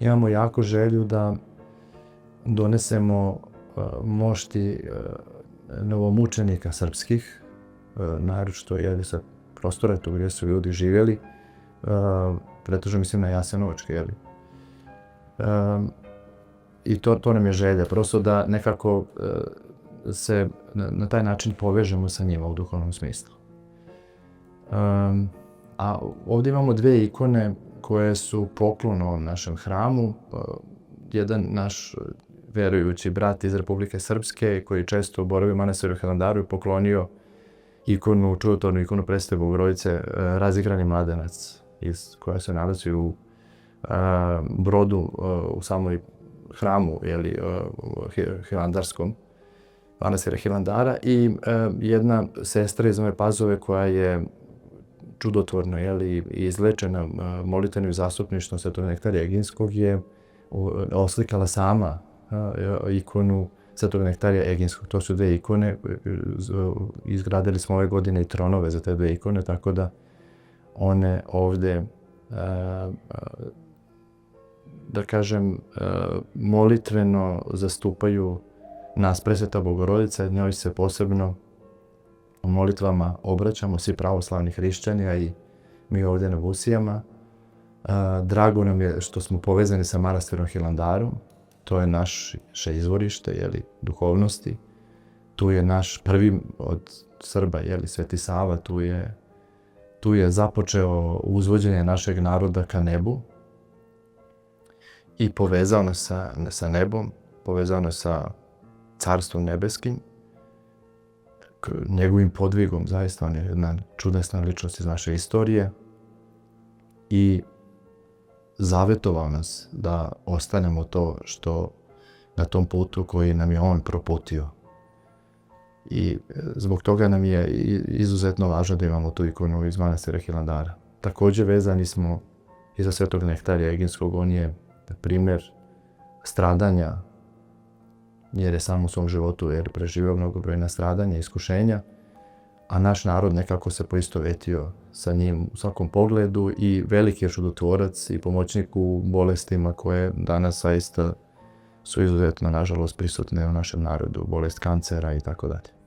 imamo jako želju da donesemo mošti novomučenika srpskih, naročito sa prostora tu gdje su ljudi živjeli, pretežno mislim na Jasenovačke, i to nam je želja, prosto da nekako se na taj način povežemo sa njima u duhovnom smislu. A ovdje imamo dve ikone koje su poklon ovom našem hramu. Jedan naš verujući brat iz Republike Srpske koji često boravi u manastiru Hilandaru je poklonio čudotvornu ikonu Presvete Bogorodice Razigrani mladenac koja se nalazi u Brodu u samoj hramu hilandarskom, manastira Hilandara, i jedna sestra iz Nove Pazove koja je čudotvorno izlečena molitvenim zastupništvom Svetog Nektarija Eginskog je oslikala sama ikonu Svetog Nektarija Eginskog. To su dve ikone, izgradili smo ove godine i tronove za te dve ikone, tako da one ovde, da kažem, molitveno zastupaju nas. Presveta Bogorodica, njoj se posebno u molitvama obraćamo, svi pravoslavni hrišćani, a i mi ovdje na Busijama. Drago nam je što smo povezani sa manastirom Hilandarom, to je naše izvorište duhovnosti. Tu je naš prvi od Srba, Sveti Sava, tu je započeo uzvođenje našeg naroda ka nebu i povezao nas sa nebom, povezao nas sa Carstvom nebeskim, njegovim podvigom. Zaista on je jedna čudesna ličnost iz naše istorije i zavetovao nas da ostanemo to što na tom putu koji nam je on proputio. I zbog toga nam je izuzetno važno da imamo tu ikonu iz manastira Hilandara. Također vezani smo i za Svetog Nektarija Eginskog. On je primjer stradanja, jer je sam u svom životu preživio mnogobrojna stradanja i iskušenja, a naš narod nekako se poistovetio sa njim u svakom pogledu i veliki je čudotvorac i pomoćnik u bolestima koje danas zaista su izuzetno, nažalost, prisutne u našem narodu, bolest kancera i tako dalje.